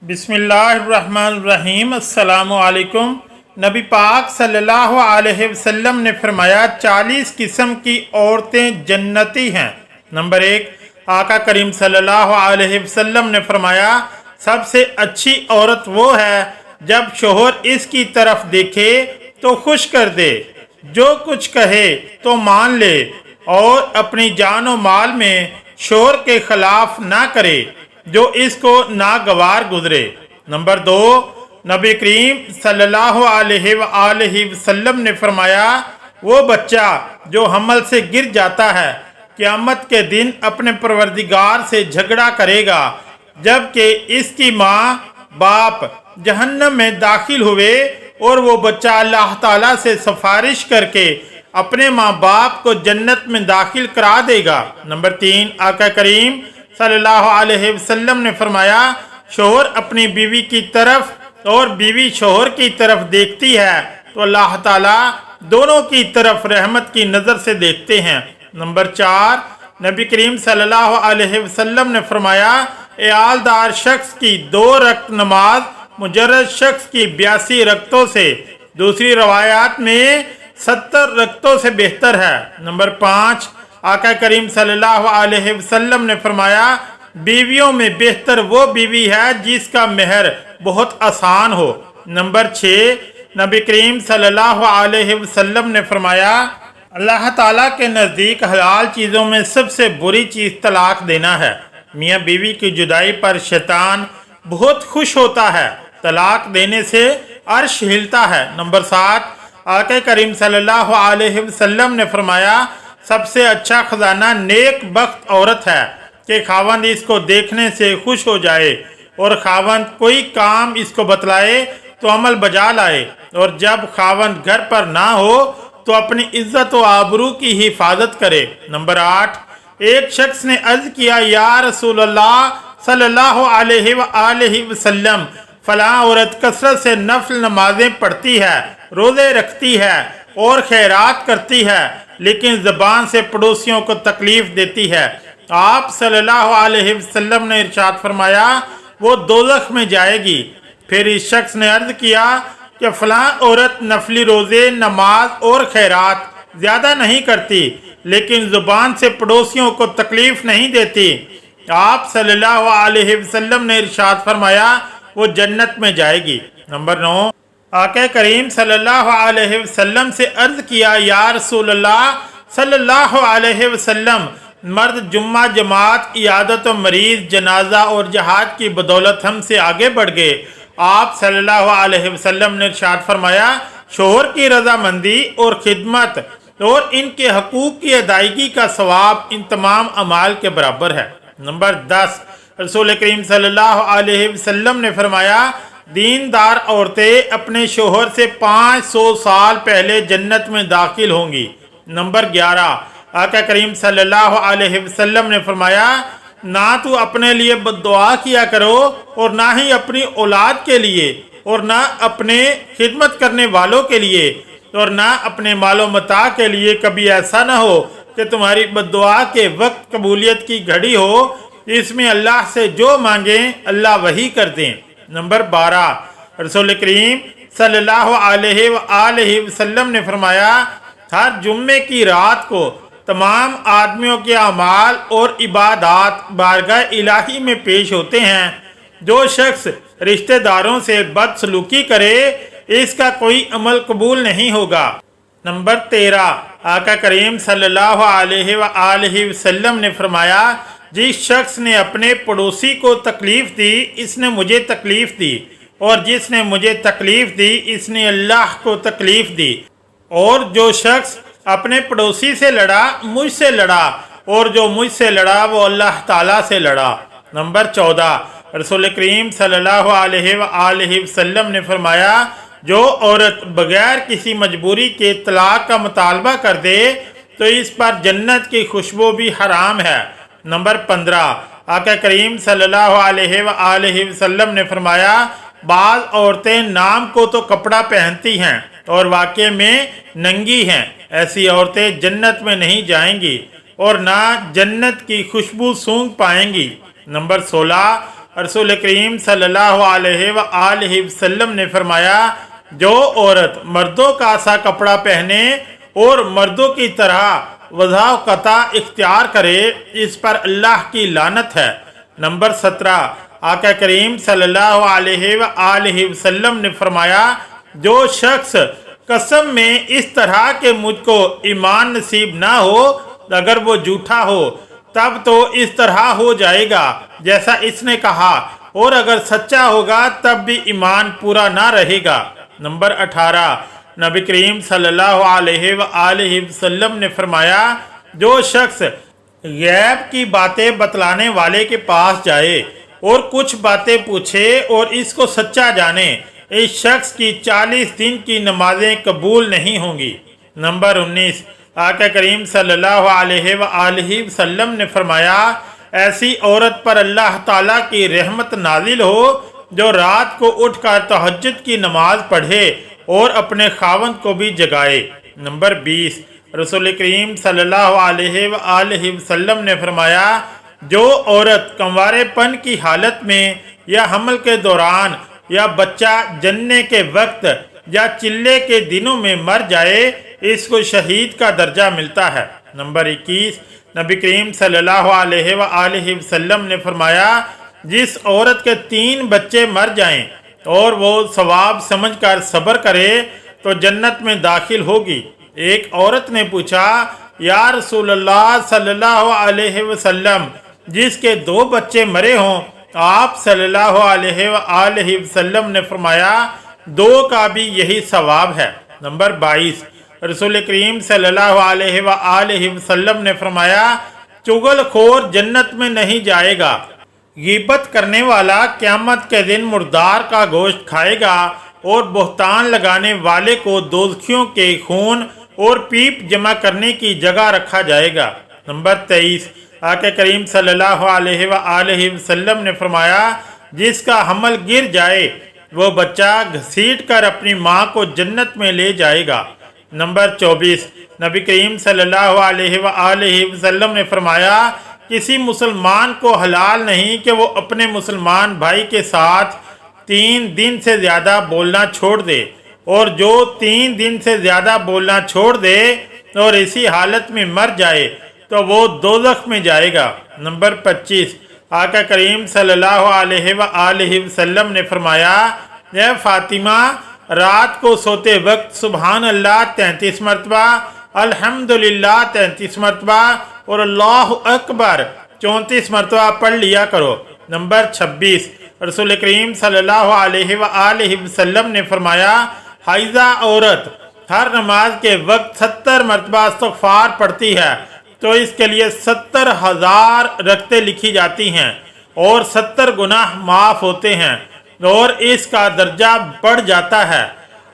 बिस्मिल्लाहिर्रहमानिर्रहीम। अस्सलामु अलैकुम। नबी पाक सल्लल्लाहु अलैहि वसल्लम ने फरमाया 40 किस्म की औरतें जन्नती हैं। नंबर 1, आका करीम सल्लल्लाहु अलैहि वसल्लम ने फरमाया सबसे अच्छी औरत वो है जब शोहर इसकी तरफ देखे तो खुश कर दे, जो कुछ कहे तो मान ले और अपनी जान और माल में शोहर के खिलाफ ना करे जो इसको नागवार गुजरे। नंबर 2, नबी करीम सल्लल्लाहु अलैहि वसल्लम ने फरमाया वो बच्चा जो हमल से गिर जाता है क़यामत के दिन अपने परवरदिगार से झगड़ा करेगा, जबकि इसकी माँ बाप जहन्नम में दाखिल हुए और वो बच्चा अल्लाह ताला से सिफारिश करके अपने माँ बाप को जन्नत में दाखिल करा देगा। नंबर 3, आका करीम सल्लल्लाहु अलैहि वसल्लम ने फरमाया शोहर अपनी बीवी की तरफ और बीवी शोहर की तरफ देखती है तो अल्लाह ताला दोनों की तरफ रहमत की नज़र से देखते हैं। नंबर 4, नबी करीम सल्लल्लाहु अलैहि वसल्लम ने फरमाया इयालदार शख्स की 2 रकत नमाज मुजर्रद शख्स की 82 रकतों से, दूसरी रवायात में 70 रकतों से बेहतर है। नंबर 5, आका करीम सल्लल्लाहु अलैहि वसल्लम ने फरमाया बीवियों में बेहतर वो बीवी है जिसका मेहर बहुत आसान हो। नंबर 6, नबी करीम सल्लल्लाहु अलैहि वसल्लम ने फरमाया अल्लाह ताला के नज़दीक हलाल चीज़ों में सबसे बुरी चीज़ तलाक देना है। मियाँ बीवी की जुदाई पर शैतान बहुत खुश होता है, तलाक देने से अर्श हिलता है। नंबर 7, आका करीम सल्लल्लाहु अलैहि वसल्लम ने फरमाया सबसे अच्छा खजाना नेक बख्त औरत है कि खावंद इसको देखने से खुश हो जाए और खावंद कोई काम इसको बतलाए तो अमल बजा लाए, और जब खावंद घर पर ना हो तो अपनी इज्जत व आबरू की हिफाजत करे। नंबर 8, एक शख्स ने अर्ज किया या रसूलल्लाह सल्लल्लाहु अलैहि वसल्लम फलां औरत कसरत से नफल नमाजें पढ़ती है, रोज़े रखती है और खैरात करती है, लेकिन ज़बान से पड़ोसियों को तकलीफ़ देती है। आप सल्लल्लाहु अलैहि वसल्लम ने इरशाद फरमाया वो दोज़ख में जाएगी। फिर इस शख्स ने अर्ज़ किया कि फ़लाँ औरत नफली रोज़े, नमाज और खैरात ज़्यादा नहीं करती, लेकिन ज़ुबान से पड़ोसियों को तकलीफ़ नहीं देती। आप सल्लल्लाहु अलैहि वसल्लम ने इरशाद फरमाया वो जन्नत में जाएगी। नंबर 9, आका करीम सल्लल्लाहु अलैहि वसल्लम से अर्ज़ किया या रसूलल्लाह सल्लल्लाहु अलैहि वसल्लम मर्द जुम्मा जमात, इयादत मरीज, जनाजा और जहाद की बदौलत हमसे आगे बढ़ गए। आप सल्लल्लाहु अलैहि वसल्लम ने इरशाद फरमाया शोहर की रजामंदी और खिदमत और इनके हकूक़ की अदायगी का सवाब इन तमाम अमाल के बराबर है। नंबर 10, रसूल करीम सल्लल्लाहु अलैहि वसल्लम ने फरमाया दीनदार औरतें अपने शोहर से 500 साल पहले जन्नत में दाखिल होंगी। नंबर 11, आका करीम सल्लल्लाहु अलैहि वसल्लम ने फरमाया ना तो अपने लिए बद्दुआ किया करो और ना ही अपनी औलाद के लिए और ना अपने खिदमत करने वालों के लिए और ना अपने मालो मता के लिए। कभी ऐसा ना हो कि तुम्हारी बद्दुआ के वक्त कबूलियत की घड़ी हो, इसमें अल्लाह से जो मांगे अल्लाह वही कर दें। नंबर 12, रसूल करीम सल्लल्लाहु अलैहि वसल्लम ने फरमाया हर जुम्मे की रात को तमाम आदमियों के अमाल और इबादात बारगाह इलाही में पेश होते हैं। जो शख्स रिश्तेदारों से बदसलूकी करे इसका कोई अमल कबूल नहीं होगा। नंबर 13, आका करीम सल्लल्लाहु अलैहि वसल्लम ने फरमाया जिस शख्स ने अपने पड़ोसी को तकलीफ़ दी इसने मुझे तकलीफ़ दी, और जिसने मुझे तकलीफ़ दी इसने अल्लाह को तकलीफ़ दी, और जो शख्स अपने पड़ोसी से लड़ा मुझसे लड़ा, और जो मुझसे लड़ा वो अल्लाह ताला से लड़ा। नंबर 14, रसूल करीम सल्लल्लाहु अलैहि वसल्लम ने फरमाया जो औरत बगैर किसी मजबूरी के तलाक का मुतालबा कर दे तो इस पर जन्नत की खुशबू भी हराम है। नंबर 15, आका करीम सल्लल्लाहु अलैहि वसल्लम ने फरमाया बाज़ औरतें नाम को तो कपड़ा पहनती हैं और वाक़े में नंगी हैं, ऐसी औरतें जन्नत में नहीं जाएंगी और ना जन्नत की खुशबू सूंघ पाएंगी। नंबर 16, रसूल करीम सल्लल्लाहु अलैहि वसल्लम ने फरमाया, जो औरत मर्दों का सा कपड़ा पहने और मर्दों की तरह वज़ाक़ता इख्तियार करे, इस पर अल्लाह की लानत है। नंबर 17, आका करीम सल्लल्लाहु अलैहि वसल्लम ने फरमाया, जो शख्स कसम में इस तरह के मुझको ईमान नसीब ना हो, अगर वो झूठा हो तब तो इस तरह हो जाएगा जैसा इसने कहा, और अगर सच्चा होगा तब भी ईमान पूरा ना रहेगा। नंबर 18, नबी करीम सल्लल्लाहु अलैहि वसल्लम ने फरमाया, जो शख्स गैब की बातें बतलाने वाले के पास जाए और कुछ बातें पूछे और इसको सच्चा जाने, इस शख्स की 40 दिन की नमाजें कबूल नहीं होंगी। नंबर 19, आका करीम सल्लल्लाहु अलैहि वसल्लम ने फरमाया, ऐसी औरत पर अल्लाह ताला की रहमत नाजिल हो जो रात को उठकर तहज्जुद की नमाज पढ़े और अपने खावंद को भी जगाए। नंबर 20, रसूल करीम सल्लल्लाहु अलैहि वसल्लम ने फरमाया, जो औरत कंवारेपन की हालत में या हमल के दौरान या बच्चा जनने के वक्त या चिल्ले के दिनों में मर जाए, इसको शहीद का दर्जा मिलता है। नंबर 21, नबी करीम सल्लल्लाहु अलैहि वसल्लम ने फरमाया, जिस औरत के 3 बच्चे मर जाएं और वो सवाब समझकर सब्र करे तो जन्नत में दाखिल होगी। एक औरत ने पूछा, या रसूलल्लाह सल्लल्लाहु अलैहि वसल्लम, जिसके 2 बच्चे मरे हों, आप सल्लल्लाहु अलैहि वसल्लम ने फरमाया, 2 का भी यही सवाब है। नंबर 22, रसूल करीम सल्लल्लाहु अलैहि वसल्लम ने फरमाया, चुगलखोर जन्नत में नहीं जाएगा। गीबत करने वाला क़यामत के दिन मुर्दार का गोश्त खाएगा और बहतान लगाने वाले को दोज़खियों के खून और पीप जमा करने की जगह रखा जाएगा। नंबर 23, आका करीम सल्लल्लाहु अलैहि वसल्लम ने फरमाया, जिसका हमल गिर जाए वो बच्चा घसीट कर अपनी माँ को जन्नत में ले जाएगा। नंबर 24, नबी करीम सल्लल्लाहु अलैहि वसल्लम ने फरमाया, किसी मुसलमान को हलाल नहीं कि वो अपने मुसलमान भाई के साथ 3 दिन से ज़्यादा बोलना छोड़ दे, और जो 3 दिन से ज़्यादा बोलना छोड़ दे और इसी हालत में मर जाए तो वो दोज़ख में जाएगा। नंबर 25, आका करीम सल्लल्लाहु अलैहि वसल्लम ने फरमाया, ए फातिमा, रात को सोते वक्त सुबहान अल्लाह 33 मरतबा, अल्हम्दुलिल्लाह 33 मरतबा और अल्लाहु अकबर 34 मरतबा पढ़ लिया करो। नंबर 26, रसूल करीम सल्लल्लाहु अलैहि वसल्लम ने फरमाया, हाइजा औरत हर नमाज के वक्त 70 मरतबा इस्तग़फ़ार पढ़ती है तो इसके लिए 70,000 रकतें लिखी जाती हैं और 70 गुनाह माफ़ होते हैं और इसका दर्जा बढ़ जाता है,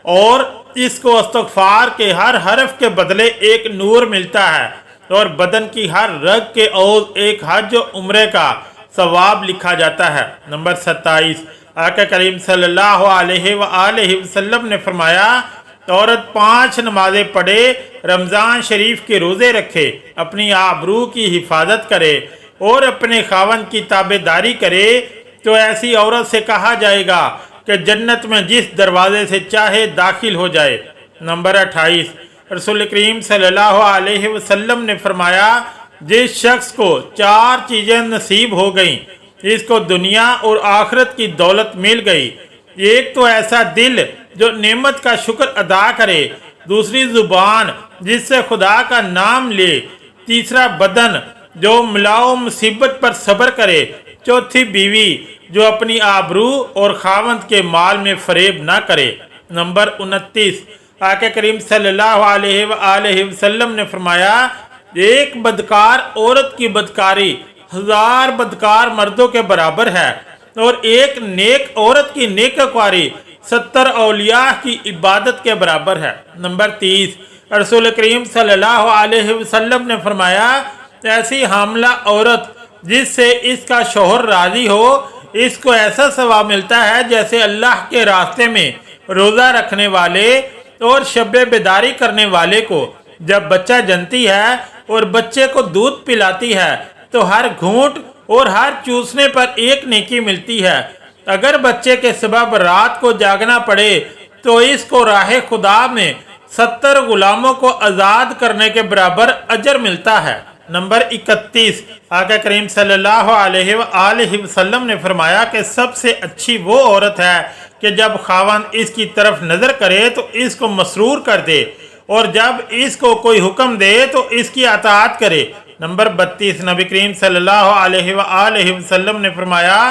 और इसको इस्तग़फ़ार के हर हरफ के बदले एक नूर मिलता है और बदन की हर रग के और एक हज उम्रे का सवाब लिखा जाता है। नंबर 27, आका करीम सल्लल्लाहु अलैहि वसल्लम ने फरमाया, औरत 5 नमाजें पढ़े, रमज़ान शरीफ के रोज़े रखे, अपनी आबरू की हिफाजत करे और अपने खावंद की ताबेदारी करे, तो ऐसी औरत से कहा जाएगा कि जन्नत में जिस दरवाजे से चाहे दाखिल हो जाए। नंबर 28, रसूल करीम सल्लल्लाहु अलैहि वसल्लम ने फरमाया, जिस शख्स को 4 चीज़ें नसीब हो गईं, इसको दुनिया और आखिरत की दौलत मिल गई। एक तो ऐसा दिल जो नेमत का शुक्र अदा करे, दूसरी ज़ुबान जिससे खुदा का नाम ले, तीसरा बदन जो मिलाओ मुसीबत पर सब्र करे, चौथी बीवी जो अपनी आबरू और खावंद के माल में फरेब ना करे। नंबर 29, आका करीम सल्लल्लाहु अलैहि वसल्लम ने फरमाया, एक बदकार औरत की बदकारी 1000 बदकार मर्दों के बराबर है और एक नेक औरत की नेककारी 70 औलिया की इबादत के बराबर है। नंबर 30, रसूल करीम सल्लल्लाहु अलैहि वसल्लम ने फरमाया, ऐसी हामला औरत जिससे इसका शौहर राजी हो, इसको ऐसा सवाब मिलता है जैसे अल्लाह के रास्ते में रोज़ा रखने वाले और शब्बे बेदारी करने वाले को जब बच्चा जनती है और बच्चे को दूध पिलाती है तो हर घूंट और हर चूसने पर एक नेकी मिलती है। अगर बच्चे के सबब रात को जागना पड़े तो इसको राह खुदा में 70 गुलामों को आज़ाद करने के बराबर अजर मिलता है। नंबर 31, आका करीम सल्लल्लाहु अलैहि वसल्लम ने फरमाया कि सबसे अच्छी वो औरत है कि जब खावंद इसकी तरफ नज़र करे तो इसको मसरूर कर दे, और जब इसको कोई हुक्म दे तो इसकी अताअत करे। नंबर 32, नबी करीम सल्लल्लाहु अलैहि वसल्लम ने फरमाया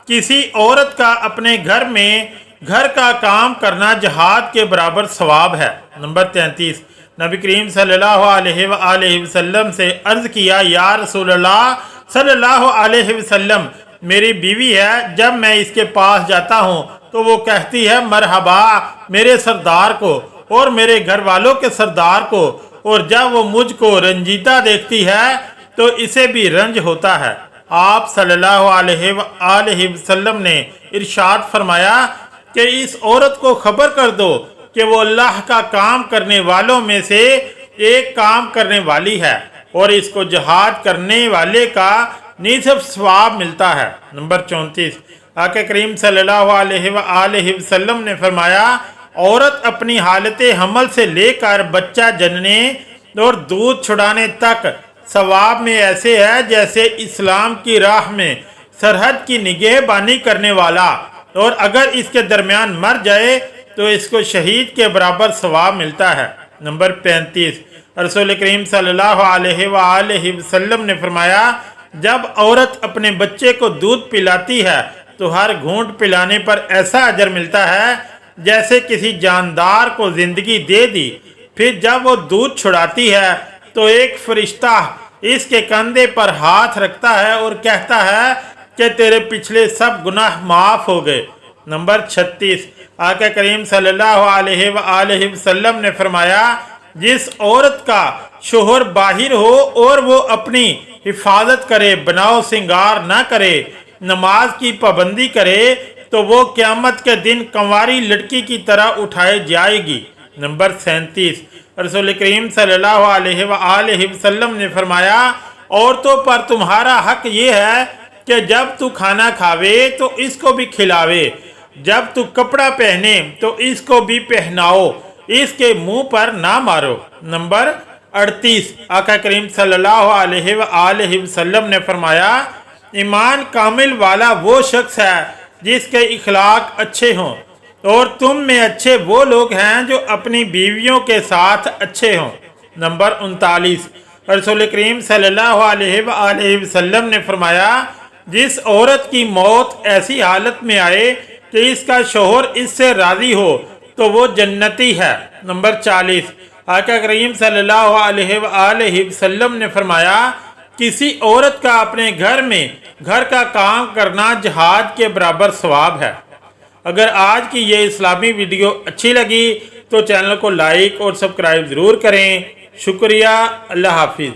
किसी औरत का अपने घर में घर का काम करना जहाद के बराबर सवाब है। नंबर 33, नबी करीम सल्लल्लाहु अलैहि वसल्लम से अर्ज़ किया, या रसूलल्लाह सल्लल्लाहु अलैहि वसल्लम, मेरी बीवी है, जब मैं इसके पास जाता हूँ तो वो कहती है मरहबा मेरे सरदार को और मेरे घर वालों के सरदार को, और जब वो मुझको रंजीदा देखती है तो इसे भी रंज होता है। आप सल्लल्लाहु अलैहि वसल्लम ने इरशाद फरमाया कि इस औरत को खबर कर दो कि वो अल्लाह का काम करने वालों में से एक काम करने वाली है, और इसको जहाद करने वाले का निसफ सवाब मिलता है। नंबर 34, आका करीम सल्लल्लाहु अलैहि वसल्लम ने फरमाया औरत अपनी हालत हमल से लेकर बच्चा जनने और दूध छुड़ाने तक सवाब में ऐसे है जैसे इस्लाम की राह में सरहद की निगहबानी करने वाला, और अगर इसके दरमियान मर जाए तो इसको शहीद के बराबर सवाब मिलता है। नंबर 35, रसूल करीम सल्लल्लाहु अलैहि वसल्लम ने फरमाया जब औरत अपने बच्चे को दूध पिलाती है तो हर घूंट पिलाने पर ऐसा अजर मिलता है जैसे किसी जानदार को जिंदगी दे दी। फिर जब वो दूध छुड़ाती है तो एक फरिश्ता इसके कंधे पर हाथ रखता है और कहता है कि तेरे पिछले सब गुनाह माफ हो गए। नंबर 36, आका करीम सल्लल्लाहु अलैहि वसल्लम ने फरमाया जिस औरत का शोहर बाहिर हो और वो अपनी हिफाजत करे, बनाओ सिंगार ना करे, नमाज की पाबंदी करे तो वो क़यामत के दिन कंवारी लड़की की तरह उठाई जाएगी। नंबर 37, रसूल करीम सल्लल्लाहु अलैहि वसल्लम ने फरमाया औरतों पर तुम्हारा हक ये है कि जब तू खाना खावे तो इसको भी खिलावे, जब तू कपड़ा पहने तो इसको भी पहनाओ, इसके मुंह पर ना मारो। नंबर 38, आका करीम सल्लल्लाहु अलैहि वसल्लम ने फरमाया ईमान कामिल वाला वो शख्स है जिसके इखलाक अच्छे हों, और तुम में अच्छे वो लोग हैं जो अपनी बीवियों के साथ अच्छे हों। नंबर 39, रसूल करीम सल्लल्लाहु अलैहि वसल्लम ने फरमाया जिस औरत की मौत ऐसी हालत में आए कि इसका शोहर इससे राजी हो तो वो जन्नती है। नंबर 40, आका करीम सल्लल्लाहु अलैहि वसल्लम ने फरमाया किसी औरत का अपने घर में घर का काम करना जहाद के बराबर सवाब है। अगर आज की ये इस्लामी वीडियो अच्छी लगी तो चैनल को लाइक और सब्सक्राइब ज़रूर करें। शुक्रिया। अल्लाह हाफिज़।